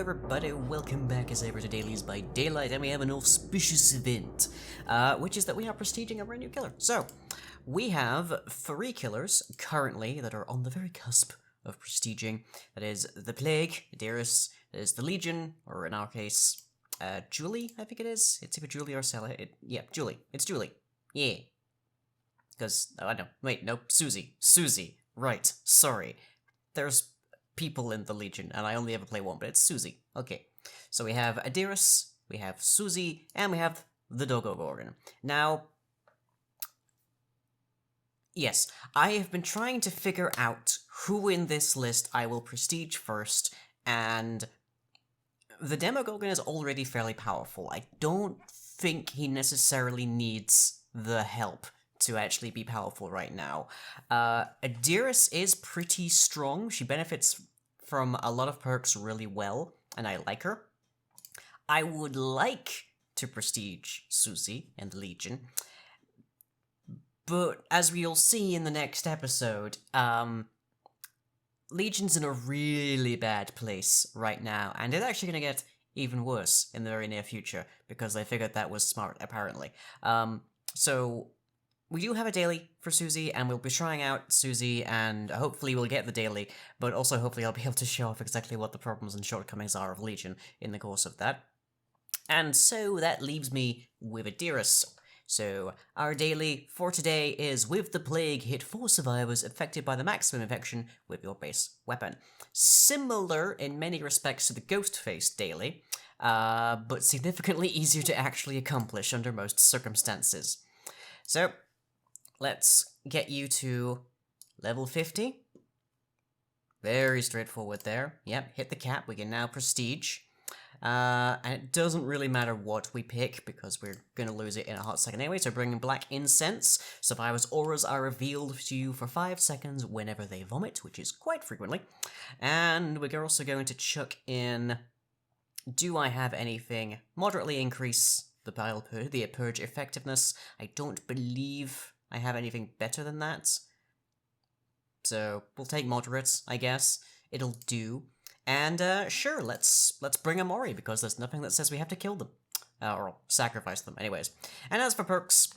everybody, welcome back as ever to Dailies by Daylight, and we have an auspicious event, which is that we are prestiging a brand new killer. So, we have 3 killers currently that are on the very cusp of prestiging. That is the Plague, Adiris, that is the Legion, or in our case, Julie, I think it is. It's either Julie or Sella. Yeah, Julie. It's Julie. Yeah. Because, oh, I know. Wait, no, Susie. Susie. Right, sorry. There's people in the Legion, and I only ever play one, but it's Susie. Okay, so we have Adiris, we have Susie, and we have the Doggo Gorgon. Now, yes, I have been trying to figure out who in this list I will prestige first, and the Demogorgon is already fairly powerful. I don't think he necessarily needs the help to actually be powerful right now. Adiris is pretty strong. She benefits from a lot of perks really well, and I like her. I would like to prestige Susie and the Legion, but as we'll see in the next episode, Legion's in a really bad place right now, and it's actually going to get even worse in the very near future, because they figured that was smart, apparently. So we do have a daily for Susie, and we'll be trying out Susie, and hopefully we'll get the daily, but also hopefully I'll be able to show off exactly what the problems and shortcomings are of Legion in the course of that. And so that leaves me with Adiris. So our daily for today is, with the Plague, hit 4 survivors affected by the maximum infection with your base weapon. Similar in many respects to the Ghostface daily, but significantly easier to actually accomplish under most circumstances. So let's get you to level 50. Very straightforward there. Yep, hit the cap. We can now prestige. And it doesn't really matter what we pick, because we're going to lose it in a hot second anyway. So bringing Black Incense. Survivors' auras are revealed to you for 5 seconds whenever they vomit, which is quite frequently. And we're also going to chuck in, do I have anything moderately increase the purge effectiveness? I don't believe I have anything better than that. So we'll take moderates, I guess. It'll do. And sure, let's bring a Mori, because there's nothing that says we have to kill them. Or sacrifice them, anyways. And as for perks,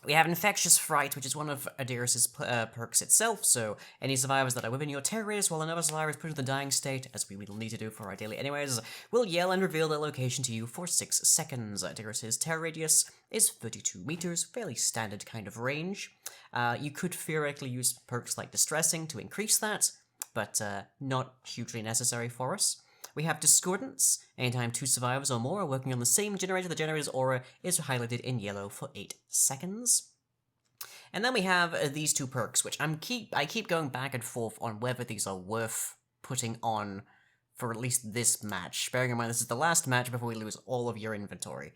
we have Infectious Fright, which is one of Adiris' perks itself, so any survivors that are within your terror radius while another survivor is put in the dying state, as we will need to do for our daily anyways, will yell and reveal their location to you for 6 seconds. Adiris' terror radius is 32 meters, fairly standard kind of range. You could theoretically use perks like Distressing to increase that, but not hugely necessary for us. We have Discordance. Anytime 2 survivors or more are working on the same generator, the generator's aura is highlighted in yellow for 8 seconds. And then we have these 2 perks, which I keep going back and forth on whether these are worth putting on for at least this match. Bearing in mind this is the last match before we lose all of your inventory.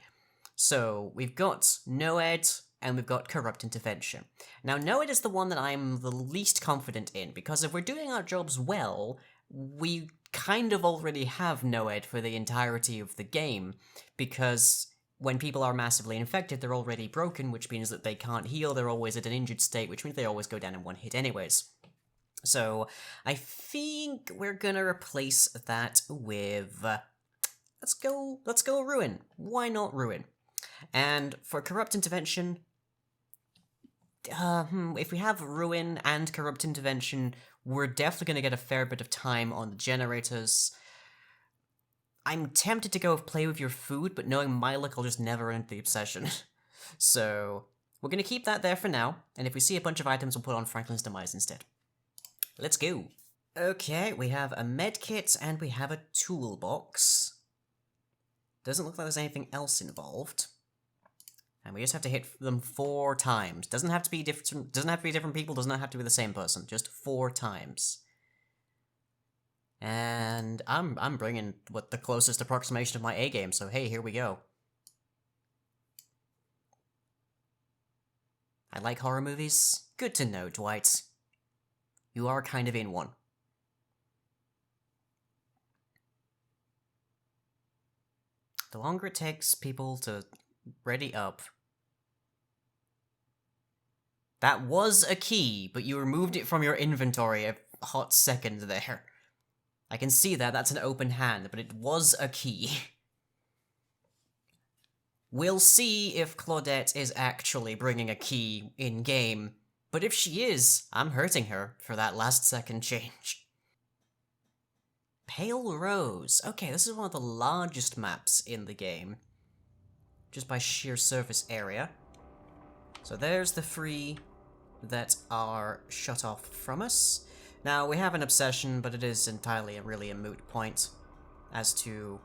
So we've got Noed, and we've got Corrupt Intervention. Now, Noed is the one that I'm the least confident in, because if we're doing our jobs well, we kind of already have Noed for the entirety of the game, because when people are massively infected, they're already broken, which means that they can't heal, they're always at an injured state, which means they always go down in 1 hit anyways. So, I think we're gonna replace that with, let's go Ruin. Why not Ruin? And for Corrupt Intervention, if we have Ruin and Corrupt Intervention, we're definitely going to get a fair bit of time on the generators. I'm tempted to go Play with Your Food, but knowing my luck, I'll just never end the obsession. So, we're going to keep that there for now, and if we see a bunch of items, we'll put on Franklin's Demise instead. Let's go. Okay, we have a medkit, and we have a toolbox. Doesn't look like there's anything else involved. And we just have to hit them 4 times. Doesn't have to be different people, doesn't have to be the same person. Just 4 times. And I'm bringing what the closest approximation of my A game, so hey, here we go. I like horror movies. Good to know, Dwight. You are kind of in one. The longer it takes people to ready up. That was a key, but you removed it from your inventory a hot second there. I can see that, that's an open hand, but it was a key. We'll see if Claudette is actually bringing a key in-game, but if she is, I'm hurting her for that last-second change. Pale Rose. Okay, this is one of the largest maps in the game, just by sheer surface area. So there's the 3 that are shut off from us. Now, we have an obsession, but it is entirely really a moot point as to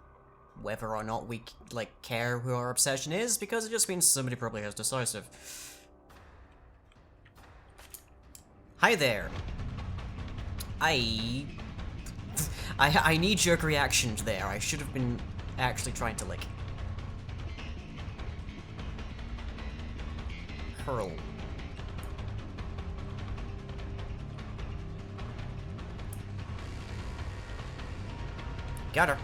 whether or not we, like, care who our obsession is, because it just means somebody probably has decisive. Hi there. I knee-jerk reactions there. I should have been actually trying to, like, hurl. Got her.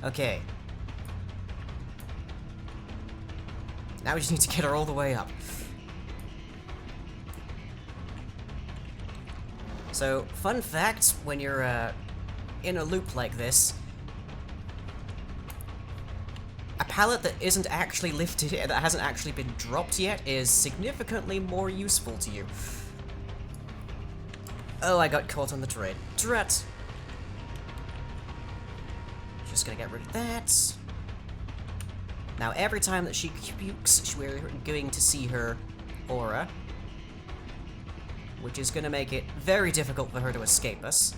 Okay. Now we just need to get her all the way up. So, fun fact, when you're in a loop like this, a pallet that isn't actually lifted, that hasn't actually been dropped yet, is significantly more useful to you. Oh, I got caught on the trade. Drat! Just gonna get rid of that. Now, every time that she pukes, we're going to see her aura, which is gonna make it very difficult for her to escape us.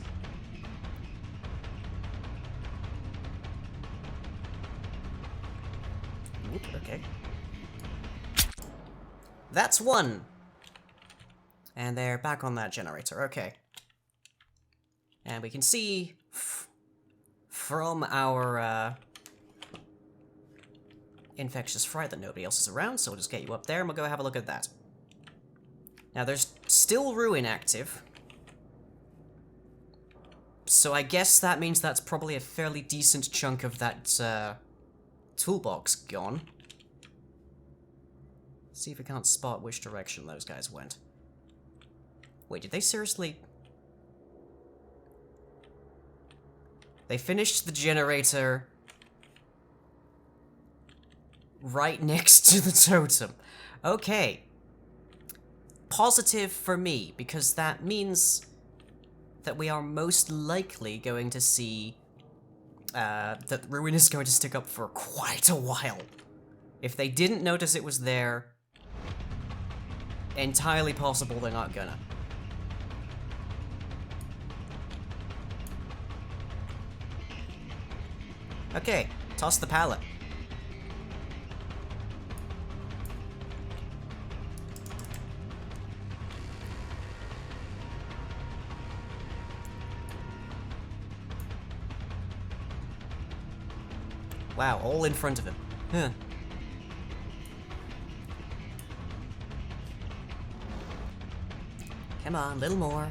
Oop, okay. That's 1! And they're back on that generator, okay. And we can see from our infectious fright that nobody else is around, so we'll just get you up there and we'll go have a look at that. Now there's still Ruin active, so I guess that means that's probably a fairly decent chunk of that toolbox gone. Let's see if we can't spot which direction those guys went. Wait, did they seriously... They finished the generator right next to the totem. Okay. Positive for me, because that means that we are most likely going to see that Ruin is going to stick up for quite a while. If they didn't notice it was there, entirely possible they're not gonna. Okay, toss the pallet. Wow, all in front of him. Huh. Come on, a little more.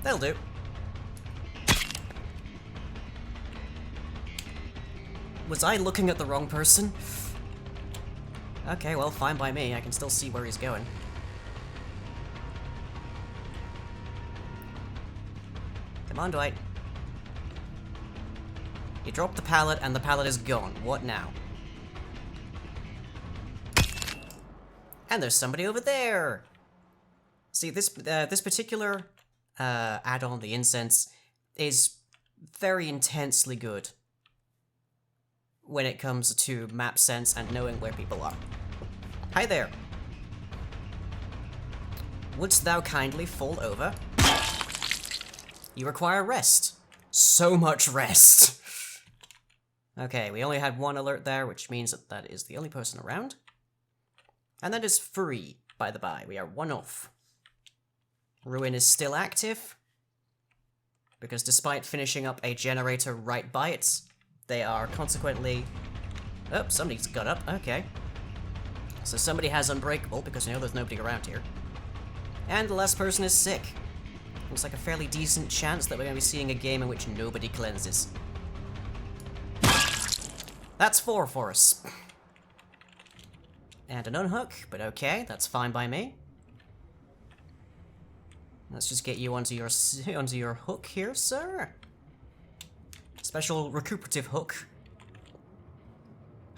That'll do. Was I looking at the wrong person? Okay, well, fine by me. I can still see where he's going. Come on, Dwight. You dropped the pallet, and the pallet is gone. What now? And there's somebody over there! See, this particular add-on, the incense, is very intensely good when it comes to map sense and knowing where people are. Hi there. Wouldst thou kindly fall over? You require rest. So much rest. Okay, we only had 1 alert there, which means that that is the only person around. And that is free, by the by. We are 1 off. Ruin is still active, because despite finishing up a generator right by it, they are consequently... Oh, somebody's got up, okay. So somebody has Unbreakable, because I know there's nobody around here. And the last person is sick. Looks like a fairly decent chance that we're going to be seeing a game in which nobody cleanses. That's 4 for us. And an unhook, but okay, that's fine by me. Let's just get you onto your hook here, sir. Special recuperative hook.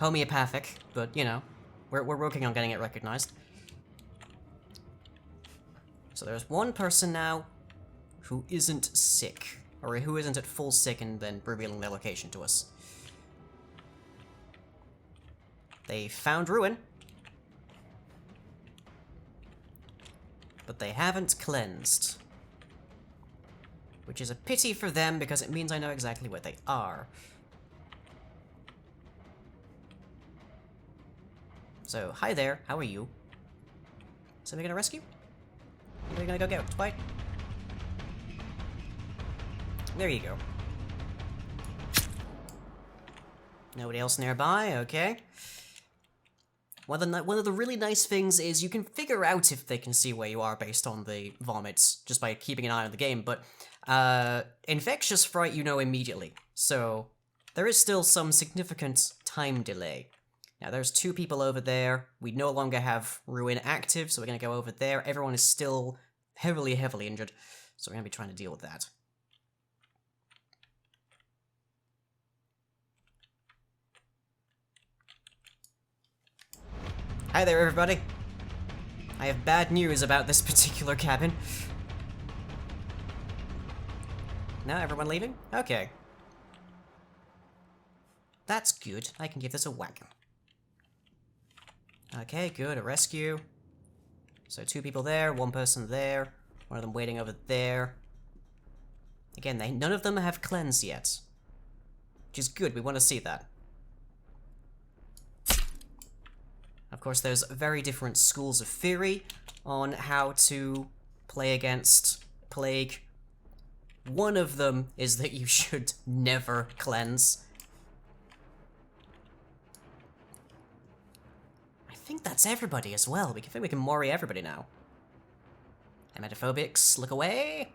Homeopathic, but you know, we're working on getting it recognized. So there's one person now who isn't sick, or who isn't at full sick and then revealing their location to us. They found Ruin, but they haven't cleansed. Which is a pity for them, because it means I know exactly what they are. So, hi there, how are you? Somebody gonna rescue? We're gonna go get Dwight. There you go. Nobody else nearby, okay. One of the really nice things is you can figure out if they can see where you are based on the vomits, just by keeping an eye on the game, but Infectious Fright you know immediately, so there is still some significant time delay. Now there's 2 people over there, we no longer have Ruin active, so we're gonna go over there. Everyone is still heavily injured, so we're gonna be trying to deal with that. Hi there, everybody. I have bad news about this particular cabin. Now everyone leaving? Okay. That's good. I can give this a whack. Okay, good. A rescue. So 2 people there, 1 person there, one of them waiting over there. Again, none of them have cleansed yet. Which is good, we want to see that. Of course, there's very different schools of theory on how to play against Plague. One of them is that you should never cleanse. I think that's everybody as well. I think we can Mori everybody now. Emetophobics, look away!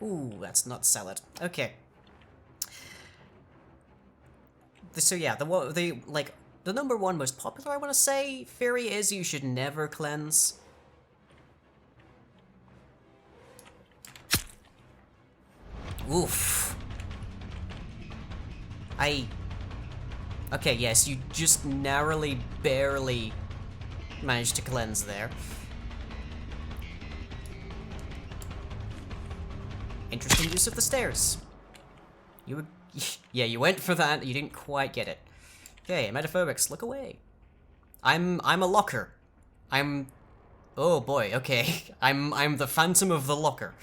Ooh, that's not salad. Okay. So yeah, the number 1 most popular, I want to say, theory is you should never cleanse. Oof. Okay, yes, you just narrowly, barely managed to cleanse there. Interesting use of the stairs. Yeah, you went for that, you didn't quite get it. Okay, emetophobics, look away. I'm a locker. Oh boy, okay. I'm the Phantom of the Locker.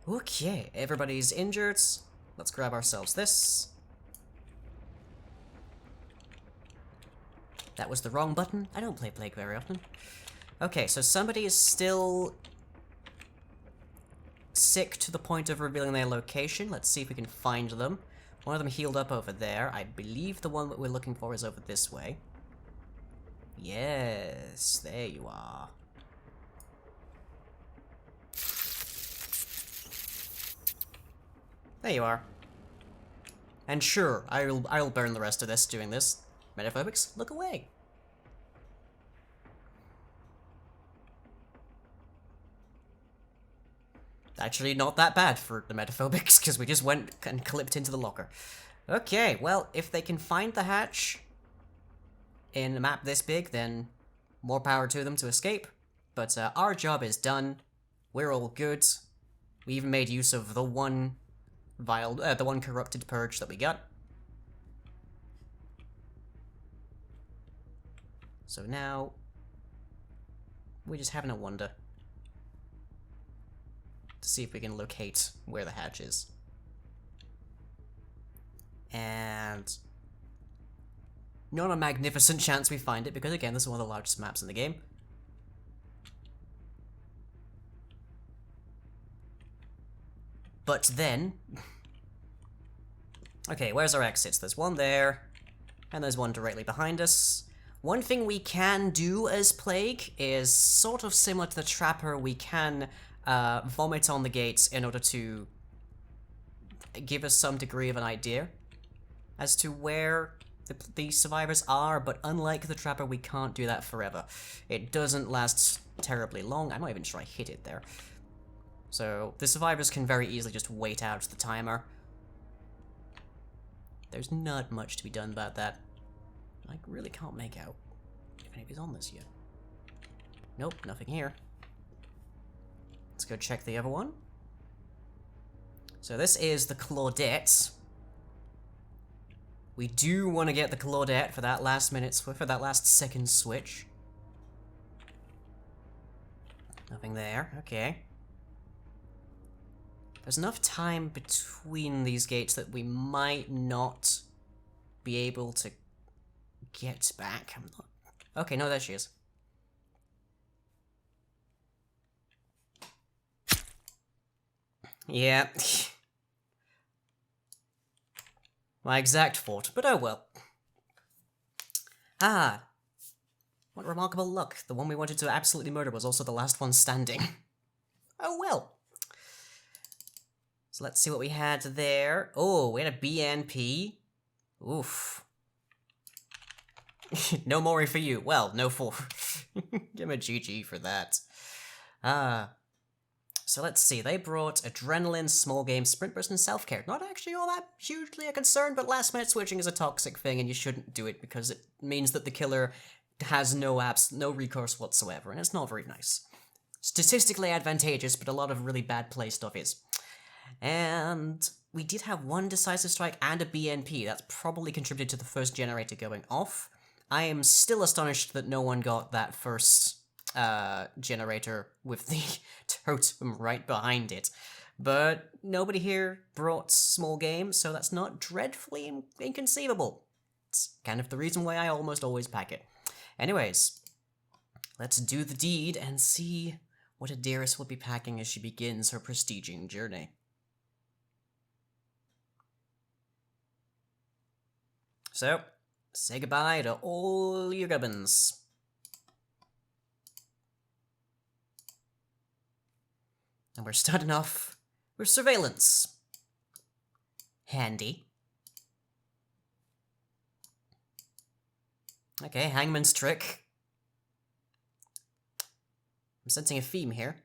Okay, everybody's injured. Let's grab ourselves this. That was the wrong button. I don't play Plague very often. Okay, so somebody is still sick to the point of revealing their location. Let's see if we can find them. One of them healed up over there. I believe the one that we're looking for is over this way. Yes, there you are. There you are. And sure, I'll burn the rest of this doing this. Emetophobics, look away. Actually, not that bad for the emetophobics, because we just went and clipped into the locker. Okay, well, if they can find the hatch in a map this big, then more power to them to escape. But our job is done. We're all good. We even made use of the one the one corrupted purge that we got. So now we're just having a wonder to see if we can locate where the hatch is. And not a magnificent chance we find it, because again, this is one of the largest maps in the game. But then... okay, where's our exits? There's one there, and there's one directly behind us. One thing we can do as Plague is sort of similar to the Trapper. We can vomit on the gates in order to give us some degree of an idea as to where the survivors are, but unlike the trapper, we can't do that forever. It doesn't last terribly long. I'm not even sure I hit it there. So the survivors can very easily just wait out the timer. There's not much to be done about that. I really can't make out if anybody's on this yet. Nope, nothing here. Let's go check the other one. So this is the Claudette. We do want to get the Claudette for that last minute for that last second switch. Nothing there, okay. There's enough time between these gates that we might not be able to get back. I'm not... Okay, no, there she is. Yeah. My exact fault, but oh well. Ah. What remarkable luck. The one we wanted to absolutely murder was also the last one standing. Oh well. So let's see what we had there. Oh, we had a BNP. Oof. No more for you. Well, no for. Give him a GG for that. So let's see. They brought adrenaline, small game, sprint burst, and self-care. Not actually all that hugely a concern, but last minute switching is a toxic thing, and you shouldn't do it because it means that the killer has no recourse whatsoever, and it's not very nice. Statistically advantageous, but a lot of really bad play stuff is. And we did have one decisive strike and a BNP. That's probably contributed to the first generator going off. I am still astonished that no one got that first generator with the totem right behind it. But nobody here brought small game, so that's not dreadfully inconceivable. It's kind of the reason why I almost always pack it. Anyways, let's do the deed and see what Adiris will be packing as she begins her prestiging journey. So, say goodbye to all your gubbins. And we're starting off with surveillance. Handy. Okay, hangman's trick. I'm sensing a theme here.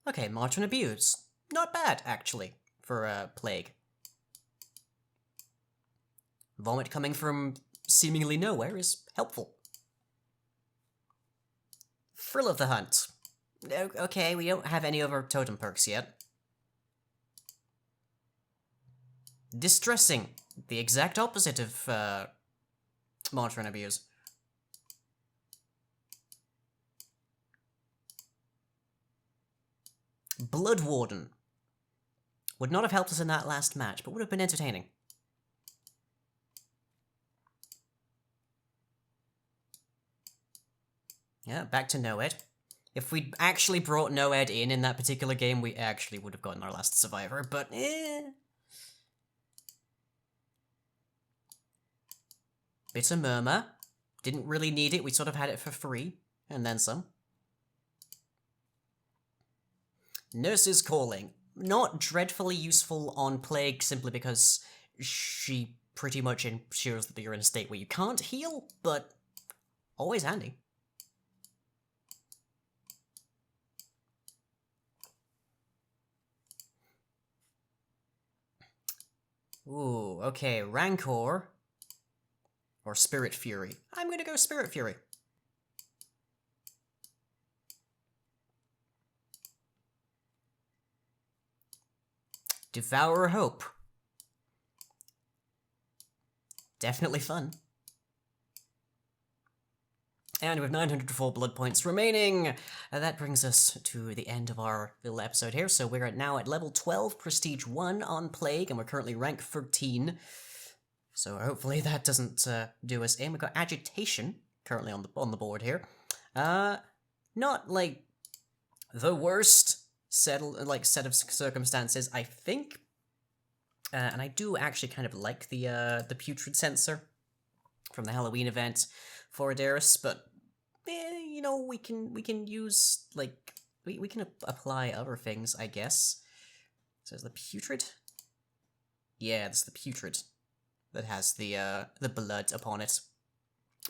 Okay, march and abuse. Not bad, actually, for a plague. Vomit coming from seemingly nowhere is helpful. Thrill of the hunt. Okay, we don't have any other totem perks yet. Distressing. The exact opposite of, march and abuse. Blood Warden. Would not have helped us in that last match, but would have been entertaining. Yeah, back to Noed. If we'd actually brought Noed in that particular game, we actually would have gotten our last survivor, but Bitter Murmur. Didn't really need it, we sort of had it for free, and then some. Nurse's Calling. Not dreadfully useful on Plague simply because she pretty much ensures that you're in a state where you can't heal, but always handy. Ooh, okay, Rancor. Or Spirit Fury. I'm gonna go Spirit Fury. Devour Hope. Definitely fun. And with 904 blood points remaining, that brings us to the end of our little episode here. So we're now at level 12, Prestige 1 on Plague, and we're currently rank 13. So hopefully that doesn't do us in. We've got Agitation currently on the board here. Not like the worst set of circumstances, I think. And I do actually kind of like the putrid sensor from the Halloween event for Adiris, but you know, we can use like we can apply other things, I guess. So is the putrid? Yeah, it's the putrid that has the blood upon it.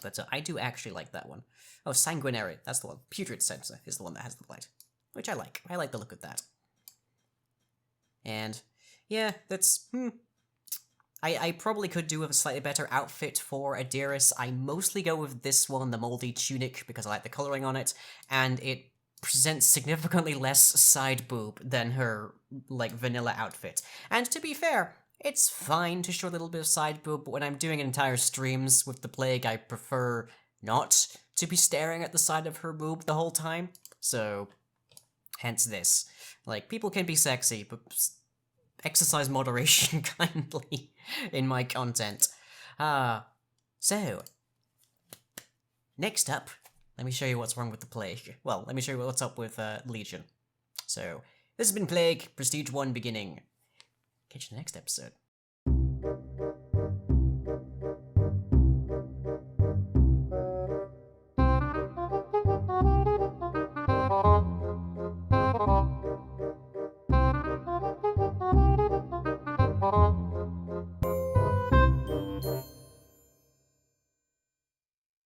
But I do actually like that one. Oh, sanguinary, that's the one. Putrid sensor is the one that has the blood, which I like. I like the look of that. And yeah, that's I probably could do a slightly better outfit for Adiris. I mostly go with this one, the moldy tunic, because I like the coloring on it, and it presents significantly less side boob than her, like, vanilla outfit. And to be fair, it's fine to show a little bit of side boob, but when I'm doing entire streams with the plague, I prefer not to be staring at the side of her boob the whole time. So, hence this. Like, people can be sexy, but exercise moderation kindly in my content. So, next up, let me show you what's wrong with the Plague. Well, let me show you what's up with Legion. So, this has been Plague, Prestige 1 beginning. Catch you in the next episode.